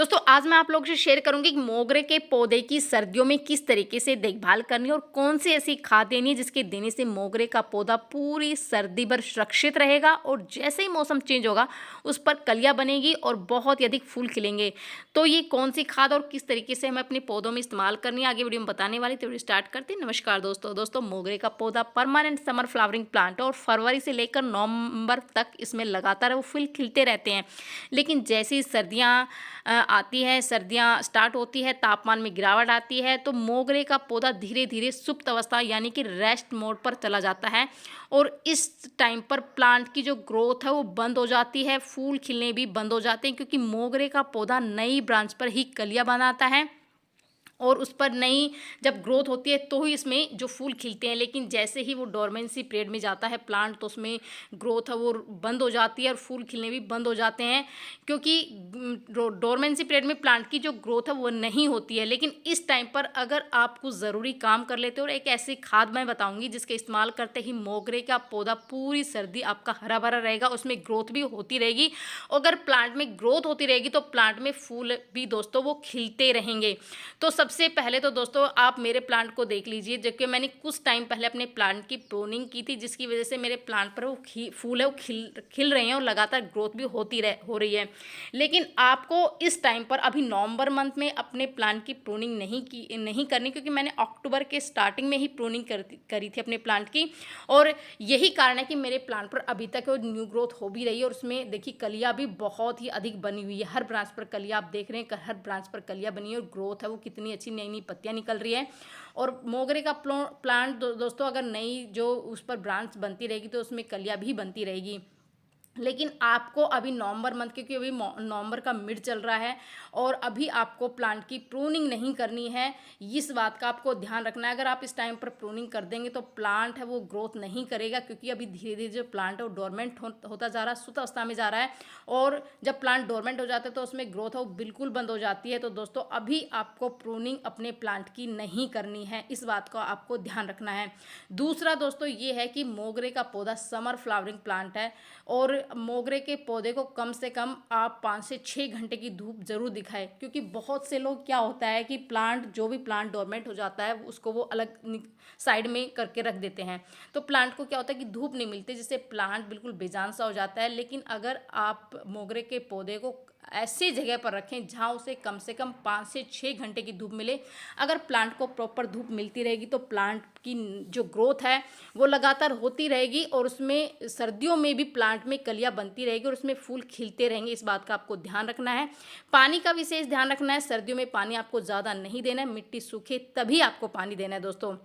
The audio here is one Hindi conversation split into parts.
दोस्तों आज मैं आप लोगों से शेयर करूंगी कि मोगरे के पौधे की सर्दियों में किस तरीके से देखभाल करनी है और कौन सी ऐसी खाद देनी है जिसके देने से मोगरे का पौधा पूरी सर्दी भर सुरक्षित रहेगा और जैसे ही मौसम चेंज होगा उस पर कलियां बनेगी और बहुत ही अधिक फूल खिलेंगे। तो ये कौन सी खाद और किस तरीके से हमें अपने पौधों में इस्तेमाल करनी है आगे वीडियो में बताने वाली, तो वीडियो स्टार्ट करते हैं। नमस्कार दोस्तों मोगरे का पौधा परमानेंट समर फ्लावरिंग प्लांट है और फरवरी से लेकर नवंबर तक इसमें लगातार वो फूल खिलते रहते हैं। लेकिन जैसे ही सर्दियाँ आती है, सर्दियाँ स्टार्ट होती है, तापमान में गिरावट आती है, तो मोगरे का पौधा धीरे धीरे सुप्त अवस्था यानी कि रेस्ट मोड पर चला जाता है और इस टाइम पर प्लांट की जो ग्रोथ है वो बंद हो जाती है, फूल खिलने भी बंद हो जाते हैं क्योंकि मोगरे का पौधा नई ब्रांच पर ही कलियां बनाता है और उस पर नई जब ग्रोथ होती है तो ही इसमें जो फूल खिलते हैं। लेकिन जैसे ही वो डोरमेंसी पीरियड में जाता है प्लांट तो उसमें ग्रोथ है वो बंद हो जाती है और फूल खिलने भी बंद हो जाते हैं क्योंकि डोरमेंसी पीरियड में प्लांट की जो ग्रोथ है वो नहीं होती है। लेकिन इस टाइम पर अगर आप कुछ ज़रूरी काम कर लेते हो और एक ऐसी खाद मैं बताऊँगी जिसके इस्तेमाल करते ही मोगरे का पौधा पूरी सर्दी आपका हरा भरा रहेगा, उसमें ग्रोथ भी होती रहेगी। अगर प्लांट में ग्रोथ होती रहेगी तो प्लांट में फूल भी दोस्तों वो खिलते रहेंगे। तो सबसे पहले तो दोस्तों आप मेरे प्लांट को देख लीजिए, जबकि मैंने कुछ टाइम पहले अपने प्लांट की प्रूनिंग की थी जिसकी वजह से मेरे प्लांट पर वो फूल है वो खिल रहे हैं और लगातार ग्रोथ भी हो रही है। लेकिन आपको इस टाइम पर अभी नवंबर मंथ में अपने प्लांट की प्रूनिंग नहीं करनी क्योंकि मैंने अक्टूबर के स्टार्टिंग में ही प्रूनिंग करी थी अपने प्लांट की और यही कारण है कि मेरे प्लांट पर अभी तक वो न्यू ग्रोथ हो भी रही है और उसमें देखिए कलियाँ भी बहुत ही अधिक बनी हुई है। हर ब्रांच पर कलियाँ आप देख रहे हैं, हर ब्रांच पर कलियाँ बनी है और ग्रोथ है वो कितनी अच्छी नई नई पत्तियां निकल रही है। और मोगरे का प्लांट दोस्तों अगर नई जो उस पर ब्रांच बनती रहेगी तो उसमें कलियां भी बनती रहेगी। लेकिन आपको अभी नवंबर मंथ क्योंकि अभी नवंबर का मिड चल रहा है और अभी आपको प्लांट की प्रूनिंग नहीं करनी है, इस बात का आपको ध्यान रखना है। अगर आप इस टाइम पर प्रूनिंग कर देंगे तो प्लांट है वो ग्रोथ नहीं करेगा क्योंकि अभी धीरे धीरे जो प्लांट है वो डोरमेंट होता जा रहा है, सुप्त अवस्था में जा रहा है और जब प्लांट डोरमेंट हो जाता है तो उसमें ग्रोथ है वो बिल्कुल बंद हो जाती है। तो दोस्तों अभी आपको प्रूनिंग अपने प्लांट की नहीं करनी है, इस बात का आपको ध्यान रखना है। दूसरा दोस्तों ये है कि मोगरे का पौधा समर फ्लावरिंग प्लांट है और मोगरे के पौधे को कम से कम आप 5 से 6 घंटे की धूप जरूर दिखाएं क्योंकि बहुत से लोग क्या होता है कि जो भी प्लांट डोरमेंट हो जाता है उसको वो अलग साइड में करके रख देते हैं तो प्लांट को क्या होता है कि धूप नहीं मिलती जिससे प्लांट बिल्कुल बेजान सा हो जाता है। लेकिन अगर आप मोगरे के पौधे को ऐसी जगह पर रखें जहाँ उसे कम से कम 5 से 6 घंटे की धूप मिले, अगर प्लांट को प्रॉपर धूप मिलती रहेगी तो प्लांट की जो ग्रोथ है वो लगातार होती रहेगी और उसमें सर्दियों में भी प्लांट में कलियां बनती रहेगी और उसमें फूल खिलते रहेंगे। इस बात का आपको ध्यान रखना है। पानी का विशेष ध्यान रखना है, सर्दियों में पानी आपको ज़्यादा नहीं देना है, मिट्टी सूखे तभी आपको पानी देना है दोस्तों।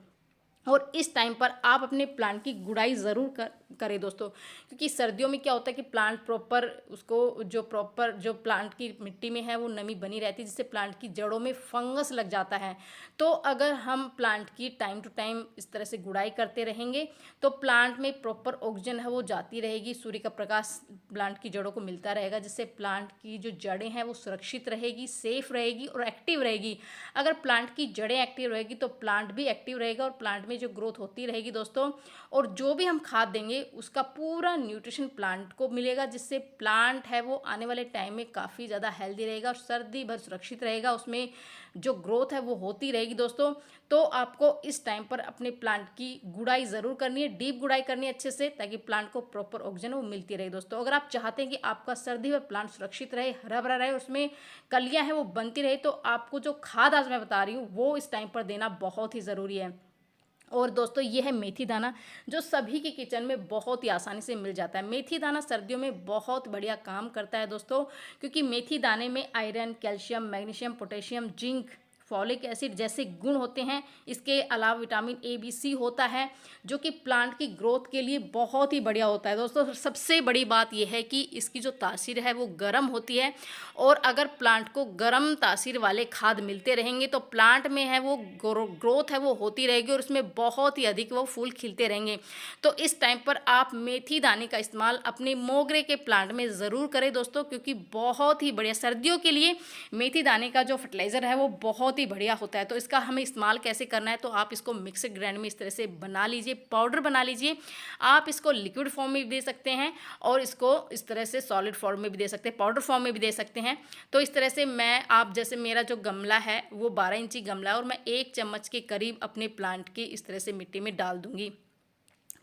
और इस टाइम पर आप अपने प्लांट की गुड़ाई ज़रूर करें दोस्तों क्योंकि सर्दियों में क्या होता है कि प्लांट प्रॉपर उसको जो प्लांट की मिट्टी में है वो नमी बनी रहती है जिससे प्लांट की जड़ों में फंगस लग जाता है। तो अगर हम प्लांट की टाइम टू टाइम इस तरह से गुड़ाई करते रहेंगे तो प्लांट में प्रॉपर ऑक्सीजन है वो जाती रहेगी, सूर्य का प्रकाश प्लांट की जड़ों को मिलता रहेगा जिससे प्लांट की जो जड़ें हैं वो सुरक्षित रहेगी, सेफ रहेगी और एक्टिव रहेगी। अगर प्लांट की जड़ें एक्टिव रहेगी तो प्लांट भी एक्टिव रहेगा और प्लांट में जो ग्रोथ होती रहेगी दोस्तों। और जो भी हम खाद देंगे उसका पूरा न्यूट्रिशन प्लांट को मिलेगा जिससे प्लांट है वो आने वाले टाइम में काफ़ी ज़्यादा हेल्दी रहेगा और सर्दी भर सुरक्षित रहेगा, उसमें जो ग्रोथ है वो होती रहेगी दोस्तों। तो आपको इस टाइम पर अपने प्लांट की गुड़ाई ज़रूर करनी है, डीप गुड़ाई करनी है अच्छे से ताकि प्लांट को प्रॉपर ऑक्सीजन वो मिलती रहे दोस्तों। अगर आप चाहते हैं कि आपका सर्दी भर प्लांट सुरक्षित रहे, हरा भरा रहे, उसमें कलियाँ हैं वो बनती रहे, तो आपको जो खाद आज मैं बता रही हूँ वो इस टाइम पर देना बहुत ही ज़रूरी है। और दोस्तों ये है मेथी दाना जो सभी के किचन में बहुत ही आसानी से मिल जाता है। मेथी दाना सर्दियों में बहुत बढ़िया काम करता है दोस्तों क्योंकि मेथी दाने में iron, calcium, magnesium, potassium, zinc, folic acid जैसे गुण होते हैं। इसके अलावा विटामिन ए, बी, सी होता है जो कि प्लांट की ग्रोथ के लिए बहुत ही बढ़िया होता है दोस्तों। सबसे बड़ी बात यह है कि इसकी जो तासीर है वो गर्म होती है और अगर प्लांट को गर्म तासीर वाले खाद मिलते रहेंगे तो प्लांट में है वो ग्रोथ है वो होती रहेगी और उसमें बहुत ही अधिक वो फूल खिलते रहेंगे। तो इस टाइम पर आप मेथी दाने का इस्तेमाल अपने मोगरे के प्लांट में ज़रूर करें दोस्तों क्योंकि बहुत ही बढ़िया सर्दियों के लिए मेथी दाने का जो फर्टिलाइज़र है वो बहुत बहुत ही बढ़िया होता है। तो इसका हमें इस्तेमाल कैसे करना है, तो आप इसको मिक्सर ग्राइंड में इस तरह से बना लीजिए, पाउडर बना लीजिए। आप इसको लिक्विड फॉर्म में भी दे सकते हैं और इसको इस तरह से सॉलिड फॉर्म में भी दे सकते हैं, पाउडर फॉर्म में भी दे सकते हैं। तो इस तरह से आप जैसे मेरा जो गमला है वो 12 इंची गमला है और मैं 1 चम्मच के करीब अपने प्लांट की इस तरह से मिट्टी में डाल दूंगी।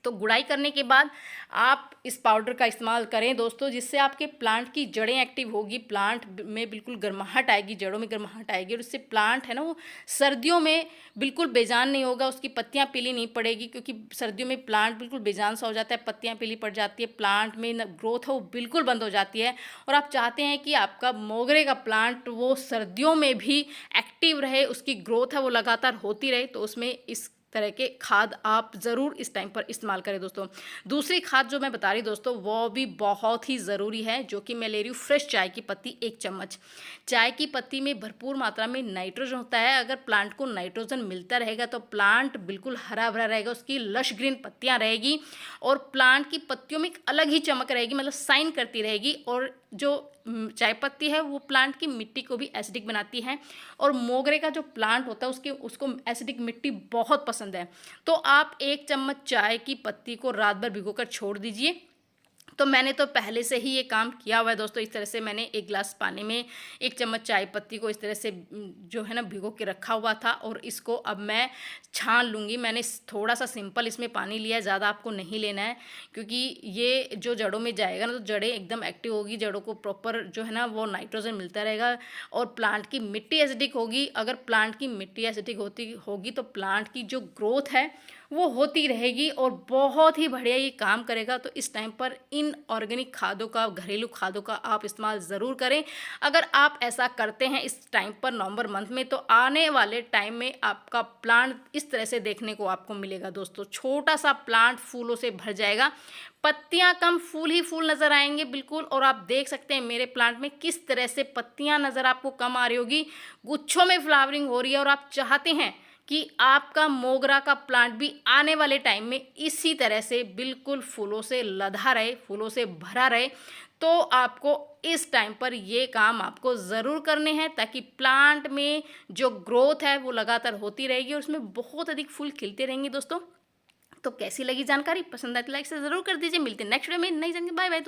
तो गुड़ाई करने के बाद आप इस पाउडर का इस्तेमाल करें दोस्तों, जिससे आपके प्लांट की जड़ें एक्टिव होगी, प्लांट में बिल्कुल गर्माहट आएगी, जड़ों में गर्माहट आएगी और इससे प्लांट है ना वो सर्दियों में बिल्कुल बेजान नहीं होगा, उसकी पत्तियां पीली नहीं पड़ेगी, क्योंकि सर्दियों में प्लांट बिल्कुल बेजान सा हो जाता है, पत्तियां पीली पड़ जाती है, प्लांट में ग्रोथ है वो बिल्कुल बंद हो जाती है। और आप चाहते हैं कि आपका मोगरे का प्लांट वो सर्दियों में भी एक्टिव रहे, उसकी ग्रोथ है वो लगातार होती रहे, तो उसमें इस तरह के खाद आप ज़रूर इस टाइम पर इस्तेमाल करें दोस्तों। दूसरी खाद जो मैं बता रही दोस्तों वो भी बहुत ही ज़रूरी है, जो कि मैं ले रही हूँ फ्रेश चाय की पत्ती 1 चम्मच। चाय की पत्ती में भरपूर मात्रा में नाइट्रोजन होता है। अगर प्लांट को नाइट्रोजन मिलता रहेगा तो प्लांट बिल्कुल हरा भरा रहेगा, उसकी लश ग्रीन पत्तियाँ रहेगी और प्लांट की पत्तियों में एक अलग ही चमक रहेगी, मतलब साइन करती रहेगी। और जो चाय पत्ती है वो प्लांट की मिट्टी को भी एसिडिक बनाती है और मोगरे का जो प्लांट होता है उसको एसिडिक मिट्टी बहुत पसंद है। तो आप 1 चम्मच चाय की पत्ती को रात भर भिगोकर छोड़ दीजिए। तो मैंने तो पहले से ही ये काम किया हुआ है दोस्तों। इस तरह से मैंने 1 गिलास पानी में 1 चम्मच चाय पत्ती को इस तरह से जो है ना भिगो के रखा हुआ था और इसको अब मैं छान लूँगी। मैंने थोड़ा सा सिंपल इसमें पानी लिया है, ज़्यादा आपको नहीं लेना है, क्योंकि ये जो जड़ों में जाएगा ना तो जड़ें एकदम एक्टिव होगी, जड़ों को प्रॉपर जो है ना वो नाइट्रोजन मिलता रहेगा और प्लांट की मिट्टी एसिडिक होगी। अगर प्लांट की मिट्टी एसिडिक होगी तो प्लांट की जो ग्रोथ है वो होती रहेगी और बहुत ही बढ़िया ये काम करेगा। तो इस टाइम पर इन ऑर्गेनिक खादों का, घरेलू खादों का आप इस्तेमाल ज़रूर करें। अगर आप ऐसा करते हैं इस टाइम पर नवंबर मंथ में, तो आने वाले टाइम में आपका प्लांट इस तरह से देखने को आपको मिलेगा दोस्तों। छोटा सा प्लांट फूलों से भर जाएगा, पत्तियां कम, फूल ही फूल नज़र आएंगे बिल्कुल। और आप देख सकते हैं मेरे प्लांट में किस तरह से पत्तियां नज़र आपको कम आ रही होगी, गुच्छों में फ्लावरिंग हो रही है। और आप चाहते हैं कि आपका मोगरा का प्लांट भी आने वाले टाइम में इसी तरह से बिल्कुल फूलों से लदा रहे, फूलों से भरा रहे, तो आपको इस टाइम पर ये काम आपको ज़रूर करने हैं, ताकि प्लांट में जो ग्रोथ है वो लगातार होती रहेगी और उसमें बहुत अधिक फूल खिलते रहेंगे दोस्तों। तो कैसी लगी जानकारी, पसंद आए तो लाइक से ज़रूर कर दीजिए। मिलते हैं नेक्स्ट वीडियो में नई जानकारी। बाय बाय दोस्तों।